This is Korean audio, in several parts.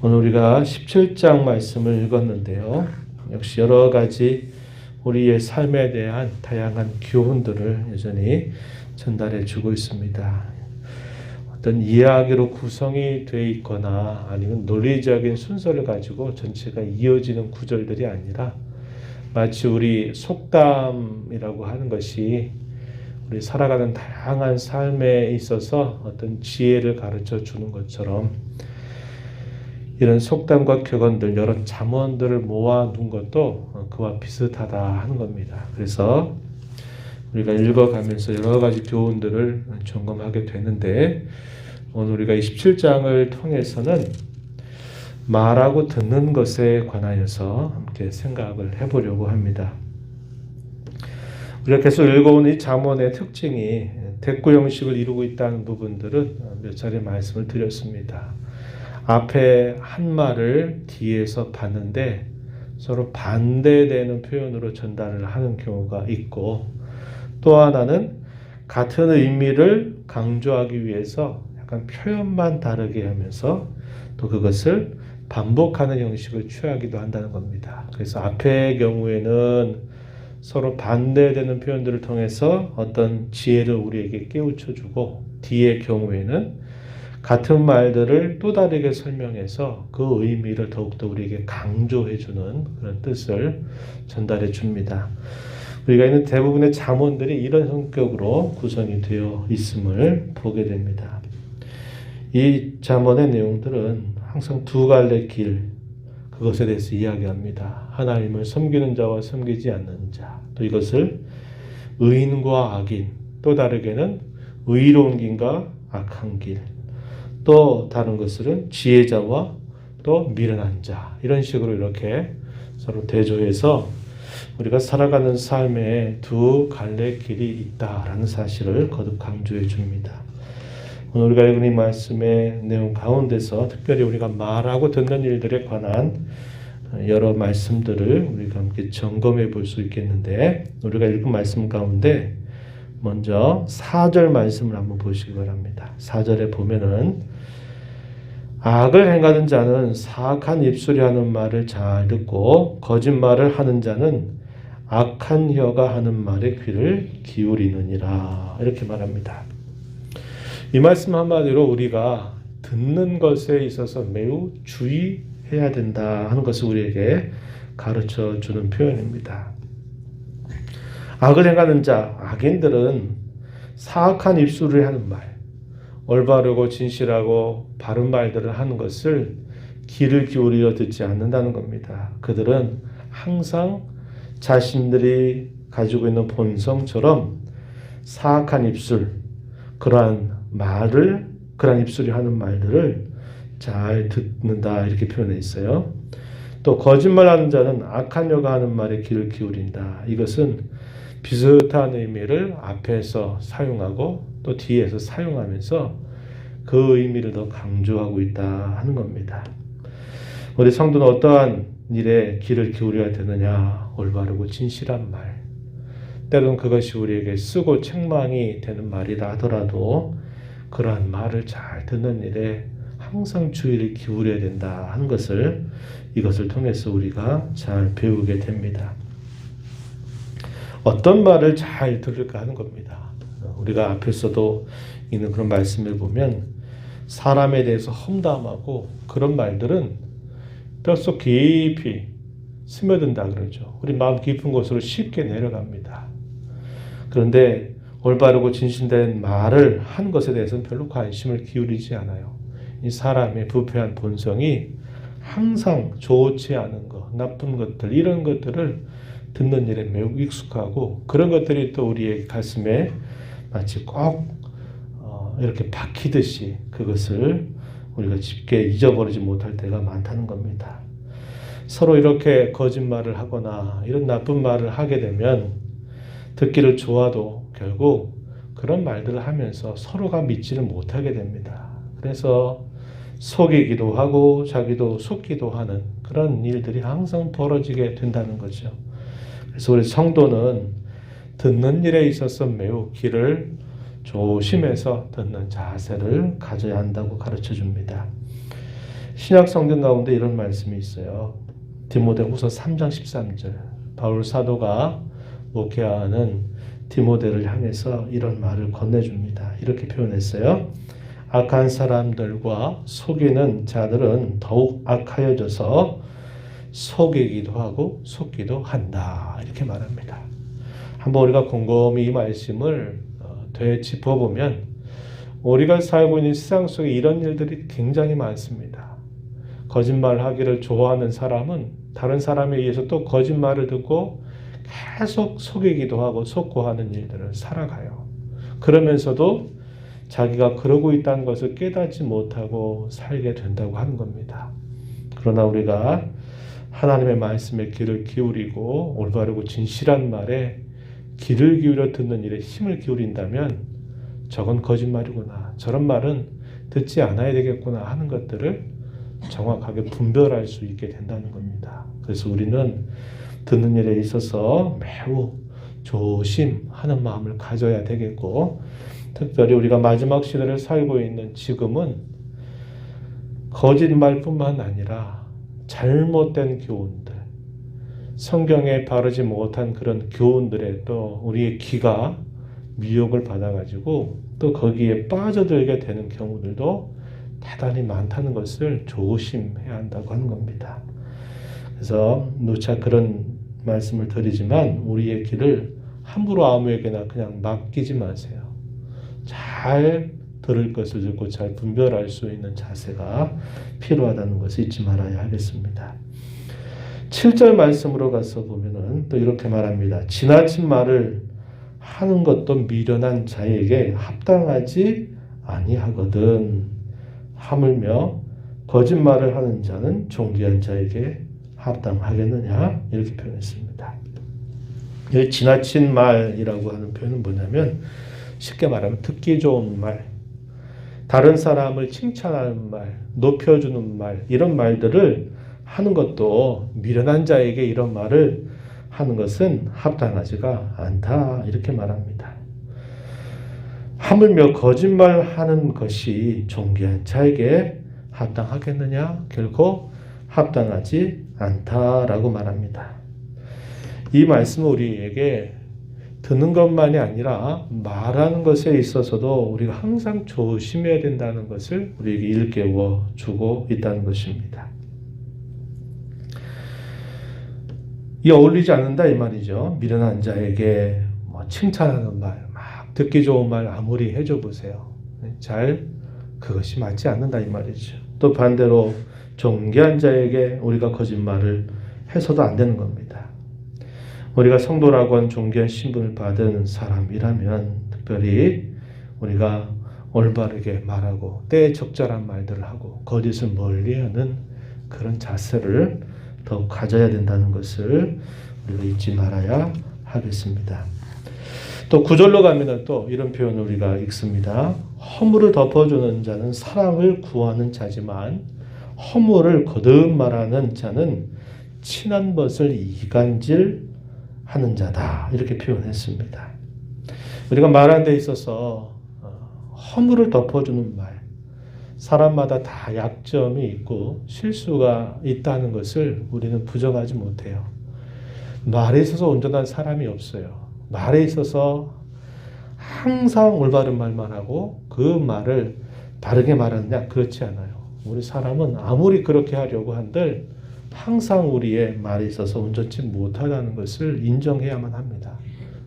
오늘 우리가 17장 말씀을 읽었는데요. 역시 여러 가지 우리의 삶에 대한 다양한 교훈들을 여전히 전달해 주고 있습니다. 어떤 이야기로 구성이 되어 있거나 아니면 논리적인 순서를 가지고 전체가 이어지는 구절들이 아니라 마치 우리 속담이라고 하는 것이 우리 살아가는 다양한 삶에 있어서 어떤 지혜를 가르쳐 주는 것처럼 이런 속담과 격언들, 여러 잠언들을 모아둔 것도 그와 비슷하다 하는 겁니다. 그래서 우리가 읽어가면서 여러 가지 교훈들을 점검하게 되는데, 오늘 우리가 27장을 통해서는 말하고 듣는 것에 관하여서 함께 생각을 해보려고 합니다. 우리가 계속 읽어온 이 잠언의 특징이 대꾸 형식을 이루고 있다는 부분들은 몇 차례 말씀을 드렸습니다. 앞에 한 말을 뒤에서 봤는데 서로 반대되는 표현으로 전달을 하는 경우가 있고, 또 하나는 같은 의미를 강조하기 위해서 약간 표현만 다르게 하면서 또 그것을 반복하는 형식을 취하기도 한다는 겁니다. 그래서 앞의 경우에는 서로 반대되는 표현들을 통해서 어떤 지혜를 우리에게 깨우쳐주고, 뒤의 경우에는 같은 말들을 또 다르게 설명해서 그 의미를 더욱더 우리에게 강조해주는 그런 뜻을 전달해 줍니다. 우리가 있는 대부분의 잠언들이 이런 성격으로 구성이 되어 있음을 보게 됩니다. 이 잠언의 내용들은 항상 두 갈래 길, 그것에 대해서 이야기합니다. 하나님을 섬기는 자와 섬기지 않는 자, 또 이것을 의인과 악인, 또 다르게는 의로운 길과 악한 길, 또 다른 것은 지혜자와 또 미련한 자, 이런 식으로 이렇게 서로 대조해서 우리가 살아가는 삶에 두 갈래 길이 있다라는 사실을 거듭 강조해 줍니다. 오늘 우리가 읽은 이 말씀의 내용 가운데서 특별히 우리가 말하고 듣는 일들에 관한 여러 말씀들을 우리가 함께 점검해 볼 수 있겠는데, 우리가 읽은 말씀 가운데 먼저 4절 말씀을 한번 보시기 바랍니다. 4절에 보면은 악을 행하는 자는 사악한 입술이 하는 말을 잘 듣고 거짓말을 하는 자는 악한 혀가 하는 말에 귀를 기울이느니라, 이렇게 말합니다. 이 말씀 한마디로 우리가 듣는 것에 있어서 매우 주의해야 된다 하는 것을 우리에게 가르쳐 주는 표현입니다. 악을 행하는 자, 악인들은 사악한 입술을 하는 말, 올바르고 진실하고 바른 말들을 하는 것을 귀를 기울여 듣지 않는다는 겁니다. 그들은 항상 자신들이 가지고 있는 본성처럼 사악한 입술, 그러한 입술이 하는 말들을 잘 듣는다, 이렇게 표현해 있어요. 또 거짓말하는 자는 악한 혀가 하는 말에 귀를 기울인다. 이것은 비슷한 의미를 앞에서 사용하고 또 뒤에서 사용하면서 그 의미를 더 강조하고 있다 하는 겁니다. 우리 성도는 어떠한 일에 귀를 기울여야 되느냐? 올바르고 진실한 말, 때로는 그것이 우리에게 쓰고 책망이 되는 말이라 하더라도 그러한 말을 잘 듣는 일에 항상 주의를 기울여야 된다 하는 것을 이것을 통해서 우리가 잘 배우게 됩니다. 어떤 말을 잘 들을까 하는 겁니다. 우리가 앞에서도 있는 그런 말씀을 보면 사람에 대해서 험담하고 그런 말들은 뼛속 깊이 스며든다 그러죠. 우리 마음 깊은 곳으로 쉽게 내려갑니다. 그런데 올바르고 진실된 말을 한 것에 대해서는 별로 관심을 기울이지 않아요. 이 사람의 부패한 본성이 항상 좋지 않은 것, 나쁜 것들, 이런 것들을 듣는 일에 매우 익숙하고, 그런 것들이 또 우리의 가슴에 마치 꼭 이렇게 박히듯이 그것을 우리가 쉽게 잊어버리지 못할 때가 많다는 겁니다. 서로 이렇게 거짓말을 하거나 이런 나쁜 말을 하게 되면 듣기를 좋아도 결국 그런 말들을 하면서 서로가 믿지를 못하게 됩니다. 그래서 속이기도 하고 자기도 속기도 하는 그런 일들이 항상 벌어지게 된다는 거죠. 그래서 우리 성도는 듣는 일에 있어서 매우 귀를 조심해서 듣는 자세를 가져야 한다고 가르쳐 줍니다. 신약 성경 가운데 이런 말씀이 있어요. 디모데후서 3장 13절. 바울 사도가 목회하는 디모데를 향해서 이런 말을 건네줍니다. 이렇게 표현했어요. 악한 사람들과 속이는 자들은 더욱 악하여져서 속이기도 하고 속기도 한다. 이렇게 말합니다. 한번 우리가 곰곰이 이 말씀을 되짚어보면 우리가 살고 있는 세상 속에 이런 일들이 굉장히 많습니다. 거짓말하기를 좋아하는 사람은 다른 사람에 의해서 또 거짓말을 듣고 계속 속이기도 하고 속고하는 일들을 살아가요. 그러면서도 자기가 그러고 있다는 것을 깨닫지 못하고 살게 된다고 하는 겁니다. 그러나 우리가 하나님의 말씀에 귀를 기울이고 올바르고 진실한 말에 귀를 기울여 듣는 일에 힘을 기울인다면 저건 거짓말이구나, 저런 말은 듣지 않아야 되겠구나 하는 것들을 정확하게 분별할 수 있게 된다는 겁니다. 그래서 우리는 듣는 일에 있어서 매우 조심하는 마음을 가져야 되겠고, 특별히 우리가 마지막 시대를 살고 있는 지금은 거짓말뿐만 아니라 잘못된 교훈들, 성경에 바르지 못한 그런 교훈들에 또 우리의 귀가 미혹을 받아가지고 또 거기에 빠져들게 되는 경우들도 대단히 많다는 것을 조심해야 한다고 하는 겁니다. 그래서 누차 그런 말씀을 드리지만 우리의 귀를 함부로 아무에게나 그냥 맡기지 마세요. 잘 들을 것을 듣고 잘 분별할 수 있는 자세가 필요하다는 것을 잊지 말아야 하겠습니다. 7절 말씀으로 가서 보면은 또 이렇게 말합니다. 지나친 말을 하는 것도 미련한 자에게 합당하지 아니하거든. 하물며 거짓말을 하는 자는 존귀한 자에게 합당하겠느냐, 이렇게 표현했습니다. 여기 지나친 말이라고 하는 표현은 뭐냐면 쉽게 말하면 듣기 좋은 말, 다른 사람을 칭찬하는 말, 높여주는 말, 이런 말들을 하는 것도 미련한 자에게 이런 말을 하는 것은 합당하지가 않다, 이렇게 말합니다. 하물며 거짓말하는 것이 존귀한 자에게 합당하겠느냐? 결코 합당하지 않다라고 말합니다. 이 말씀은 우리에게 듣는 것만이 아니라 말하는 것에 있어서도 우리가 항상 조심해야 된다는 것을 우리에게 일깨워 주고 있다는 것입니다. 이 어울리지 않는다 이 말이죠. 미련한 자에게 칭찬하는 말, 막 듣기 좋은 말 아무리 해줘 보세요. 그것이 맞지 않는다 이 말이죠. 또 반대로 존귀한 자에게 우리가 거짓말을 해서도 안 되는 겁니다. 우리가 성도라고 한 존귀한 신분을 받은 사람이라면 특별히 우리가 올바르게 말하고 때에 적절한 말들을 하고 거짓을 멀리하는 그런 자세를 더욱 가져야 된다는 것을 우리가 잊지 말아야 하겠습니다. 또 9절로 가면 또 이런 표현을 우리가 읽습니다. 허물을 덮어주는 자는 사랑을 구하는 자지만 허물을 거듭 말하는 자는 친한 것을 이간질하는 자다, 이렇게 표현했습니다. 우리가 말하는 데 있어서 허물을 덮어주는 말, 사람마다 다 약점이 있고 실수가 있다는 것을 우리는 부정하지 못해요. 말에 있어서 온전한 사람이 없어요. 말에 있어서 항상 올바른 말만 하고 그 말을 바르게 말하느냐? 그렇지 않아요. 우리 사람은 아무리 그렇게 하려고 한들 항상 우리의 말에 있어서 온전치 못하다는 것을 인정해야만 합니다.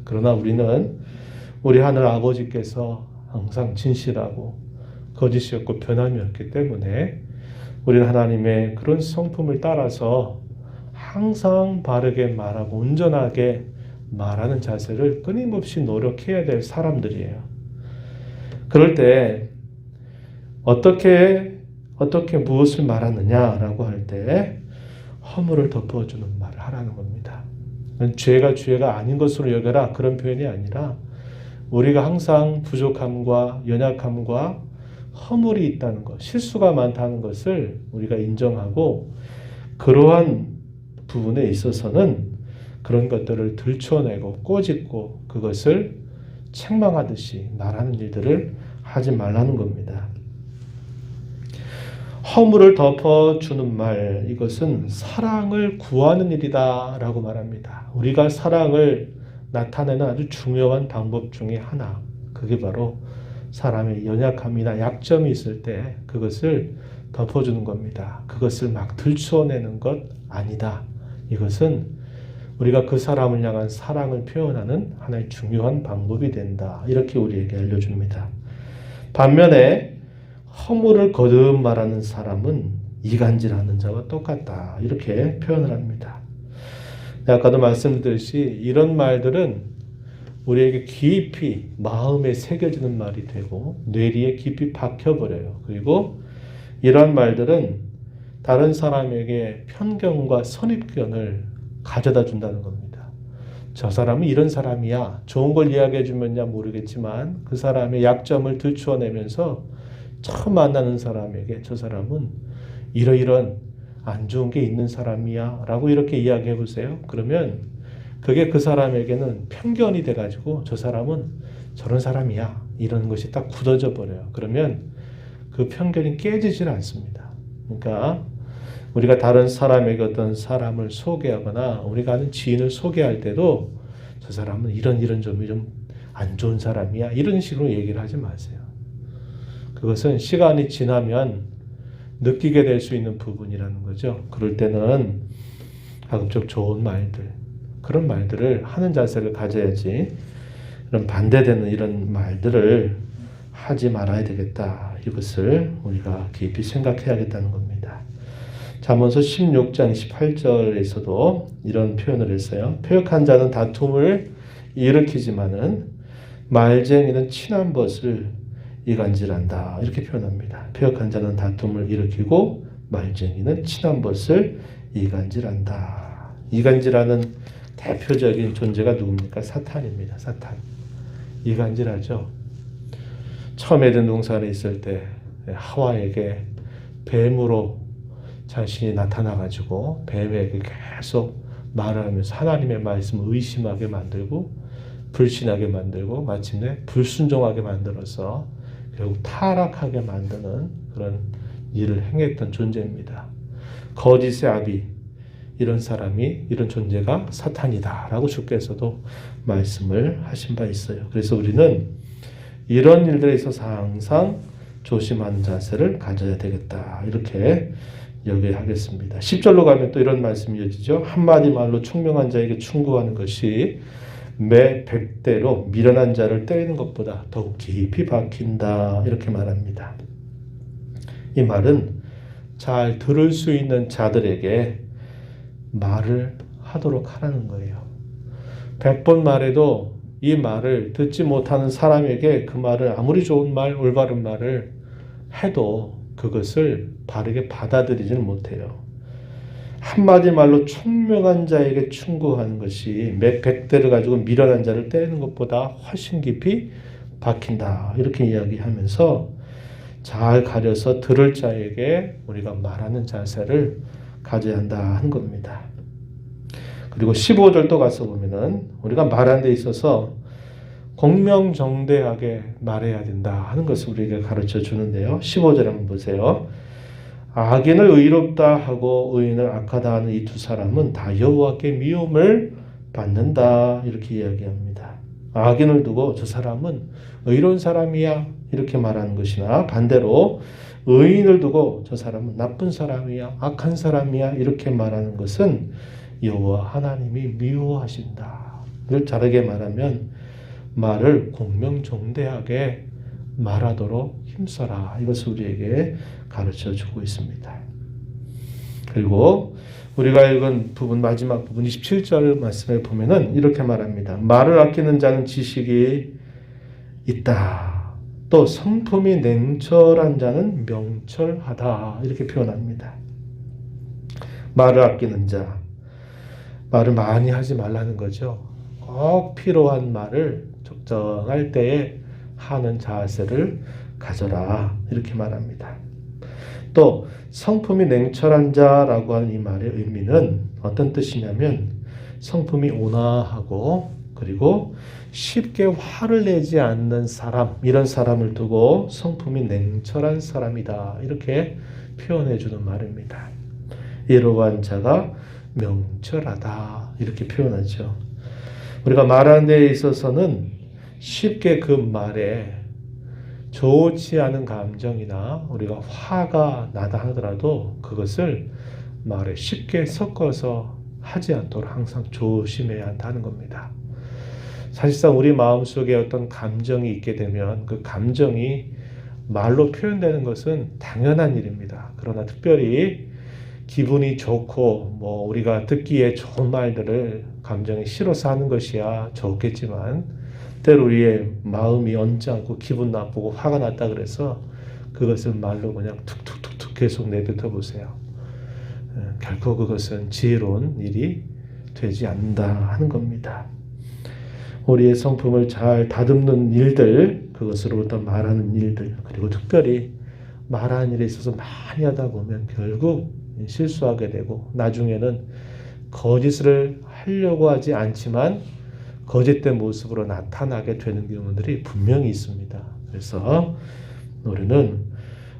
그러나 우리는 우리 하늘 아버지께서 항상 진실하고 거짓이 없고 변함이 없기 때문에 우리는 하나님의 그런 성품을 따라서 항상 바르게 말하고 온전하게 말하는 자세를 끊임없이 노력해야 될 사람들이에요. 그럴 때 어떻게 무엇을 말하느냐라고 할 때 허물을 덮어주는 말을 하라는 겁니다. 죄가 아닌 것으로 여겨라, 그런 표현이 아니라 우리가 항상 부족함과 연약함과 허물이 있다는 것, 실수가 많다는 것을 우리가 인정하고 그러한 부분에 있어서는 그런 것들을 들춰내고 꼬집고 그것을 책망하듯이 말하는 일들을 하지 말라는 겁니다. 허물을 덮어주는 말, 이것은 사랑을 구하는 일이다 라고 말합니다. 우리가 사랑을 나타내는 아주 중요한 방법 중에 하나, 그게 바로 사람의 연약함이나 약점이 있을 때 그것을 덮어주는 겁니다. 그것을 막 들추어내는 것 아니다. 이것은 우리가 그 사람을 향한 사랑을 표현하는 하나의 중요한 방법이 된다. 이렇게 우리에게 알려줍니다. 반면에 허물을 거듭 말하는 사람은 이간질하는 자와 똑같다. 이렇게 표현을 합니다. 아까도 말씀드렸듯이 이런 말들은 우리에게 깊이 마음에 새겨지는 말이 되고 뇌리에 깊이 박혀버려요. 그리고 이런 말들은 다른 사람에게 편견과 선입견을 가져다 준다는 겁니다. 저 사람은 이런 사람이야. 좋은 걸 이야기해 주면야 모르겠지만 그 사람의 약점을 들추어내면서 처음 만나는 사람에게 저 사람은 이러이런 안 좋은 게 있는 사람이야 라고 이렇게 이야기해 보세요. 그러면 그게 그 사람에게는 편견이 돼가지고 저 사람은 저런 사람이야 이런 것이 딱 굳어져 버려요. 그러면 그 편견이 깨지질 않습니다. 그러니까 우리가 다른 사람에게 어떤 사람을 소개하거나 우리가 아는 지인을 소개할 때도 저 사람은 이런 점이 좀 안 좋은 사람이야 이런 식으로 얘기를 하지 마세요. 그것은 시간이 지나면 느끼게 될 수 있는 부분이라는 거죠. 그럴 때는 가급적 좋은 말들, 그런 말들을 하는 자세를 가져야지 이런 반대되는 이런 말들을 하지 말아야 되겠다. 이것을 우리가 깊이 생각해야겠다는 겁니다. 잠언서 16장 18절에서도 이런 표현을 했어요. 표역한 자는 다툼을 일으키지만은 말쟁이는 친한 것을 이간질한다. 이렇게 표현합니다. 표역한 자는 다툼을 일으키고 말쟁이는 친한 것을 이간질한다. 이간질하는 대표적인 존재가 누굽니까? 사탄입니다. 사탄. 이간질하죠. 처음 에덴 동산에 있을 때 하와에게 뱀으로 자신이 나타나가지고 뱀에게 계속 말을 하면서 하나님의 말씀을 의심하게 만들고 불신하게 만들고 마침내 불순종하게 만들어서 결국 타락하게 만드는 그런 일을 행했던 존재입니다. 거짓의 아비, 이런 사람이, 이런 존재가 사탄이다 라고 주께서도 말씀을 하신 바 있어요. 그래서 우리는 이런 일들에 있어서 항상 조심하는 자세를 가져야 되겠다 이렇게 여겨야 하겠습니다. 10절로 가면 또 이런 말씀이 이어지죠. 한마디 말로 총명한 자에게 충고하는 것이 매 100대로 미련한 자를 때리는 것보다 더욱 깊이 박힌다 이렇게 말합니다. 이 말은 잘 들을 수 있는 자들에게 말을 하도록 하라는 거예요. 100번 말해도 이 말을 듣지 못하는 사람에게 그 말을 아무리 좋은 말, 올바른 말을 해도 그것을 바르게 받아들이지는 못해요. 한마디 말로 총명한 자에게 충고하는 것이 몇 100대를 가지고 미련한 자를 때리는 것보다 훨씬 깊이 박힌다. 이렇게 이야기하면서 잘 가려서 들을 자에게 우리가 말하는 자세를 가져야 한다 하는 겁니다. 그리고 15절도 가서 보면은 우리가 말하는 데 있어서 공명정대하게 말해야 된다 하는 것을 우리에게 가르쳐 주는데요. 15절 한번 보세요. 악인을 의롭다 하고 의인을 악하다 하는 이 두 사람은 다 여호와께 미움을 받는다 이렇게 이야기합니다. 악인을 두고 저 사람은 의로운 사람이야 이렇게 말하는 것이나 반대로 의인을 두고 저 사람은 나쁜 사람이야 악한 사람이야 이렇게 말하는 것은 여호와 하나님이 미워하신다. 이걸 다르게 말하면 말을 공명정대하게 말하도록 힘써라. 이것을 우리에게 가르쳐주고 있습니다. 그리고 우리가 읽은 부분 마지막 부분 27절 말씀에 보면은 이렇게 말합니다. 말을 아끼는 자는 지식이 있다. 또 성품이 냉철한 자는 명철하다. 이렇게 표현합니다. 말을 아끼는 자. 말을 많이 하지 말라는 거죠. 꼭 필요한 말을 적정할 때에 하는 자세를 가져라 이렇게 말합니다. 또 성품이 냉철한 자라고 하는 이 말의 의미는 어떤 뜻이냐면 성품이 온화하고 그리고 쉽게 화를 내지 않는 사람, 이런 사람을 두고 성품이 냉철한 사람이다. 이렇게 표현해 주는 말입니다. 예로한 자가 명철하다. 이렇게 표현하죠. 우리가 말하는 데 있어서는 쉽게 그 말에 좋지 않은 감정이나 우리가 화가 나다 하더라도 그것을 말에 쉽게 섞어서 하지 않도록 항상 조심해야 한다는 겁니다. 사실상 우리 마음속에 어떤 감정이 있게 되면 그 감정이 말로 표현되는 것은 당연한 일입니다. 그러나 특별히 기분이 좋고 우리가 듣기에 좋은 말들을 감정이 싫어서 하는 것이야 좋겠지만 때로 우리의 마음이 언짢고 기분 나쁘고 화가 났다 그래서 그것을 말로 그냥 툭툭툭툭 계속 내뱉어 보세요. 결코 그것은 지혜로운 일이 되지 않는다 하는 겁니다. 우리의 성품을 잘 다듬는 일들, 그것으로부터 말하는 일들, 그리고 특별히 말하는 일에 있어서 많이 하다 보면 결국 실수하게 되고 나중에는 거짓을 하려고 하지 않지만 거짓된 모습으로 나타나게 되는 경우들이 분명히 있습니다. 그래서 우리는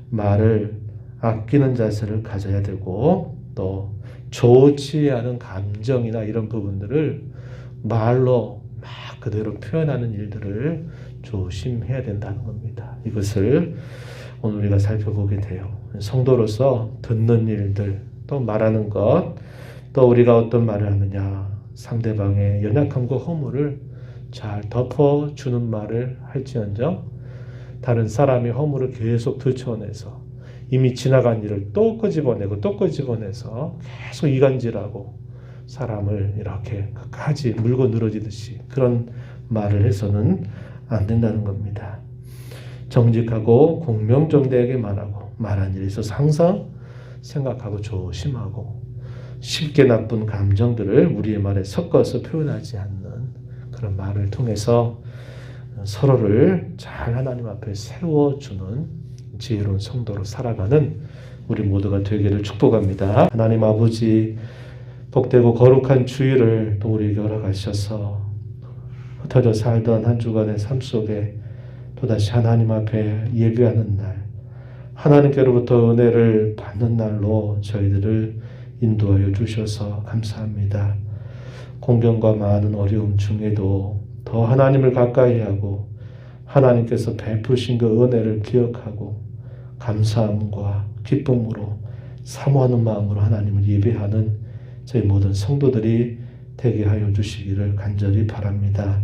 말을 아끼는 자세를 가져야 되고 또 좋지 않은 감정이나 이런 부분들을 말로 막 그대로 표현하는 일들을 조심해야 된다는 겁니다. 이것을 오늘 우리가 살펴보게 돼요. 성도로서 듣는 일들, 또 말하는 것, 또 우리가 어떤 말을 하느냐, 상대방의 연약함과 허물을 잘 덮어주는 말을 할지언정 다른 사람의 허물을 계속 들춰내서 이미 지나간 일을 또 끄집어내고 또 끄집어내서 계속 이간질하고 사람을 이렇게 끝까지 물고 늘어지듯이 그런 말을 해서는 안 된다는 겁니다. 정직하고 공명정대하게 말하고 말한 일에 있어서 항상 생각하고 조심하고 쉽게 나쁜 감정들을 우리의 말에 섞어서 표현하지 않는 그런 말을 통해서 서로를 잘 하나님 앞에 세워주는 지혜로운 성도로 살아가는 우리 모두가 되기를 축복합니다. 하나님 아버지 복되고 거룩한 주일을 또 우리에게 허락하셔서 흩어져 살던 한 주간의 삶 속에 또다시 하나님 앞에 예배하는 날, 하나님께로부터 은혜를 받는 날로 저희들을 인도하여 주셔서 감사합니다. 공경과 많은 어려움 중에도 더 하나님을 가까이 하고 하나님께서 베푸신 그 은혜를 기억하고 감사함과 기쁨으로 사모하는 마음으로 하나님을 예배하는 저희 모든 성도들이 되게 하여 주시기를 간절히 바랍니다.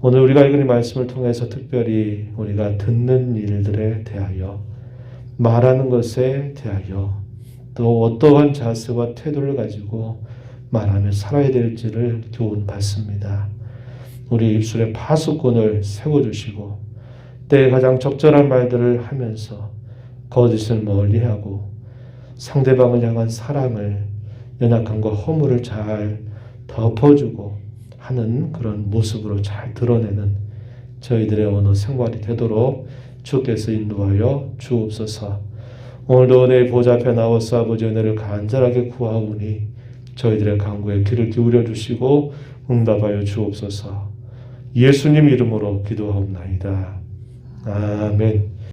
오늘 우리가 읽은 이 말씀을 통해서 특별히 우리가 듣는 일들에 대하여 말하는 것에 대하여 또 어떠한 자세와 태도를 가지고 말하며 살아야 될지를 교훈받습니다. 우리 입술에 파수꾼을 세워주시고 때에 가장 적절한 말들을 하면서 거짓을 멀리하고 상대방을 향한 사랑을 연약함과 허물을 잘 덮어주고 하는 그런 모습으로 잘 드러내는 저희들의 오늘 생활이 되도록 주께서 인도하여 주옵소서. 오늘도 은혜의 보좌 앞에 나와서 아버지 은혜를 간절하게 구하오니 저희들의 간구에 귀를 기울여 주시고 응답하여 주옵소서. 예수님 이름으로 기도하옵나이다. 아멘.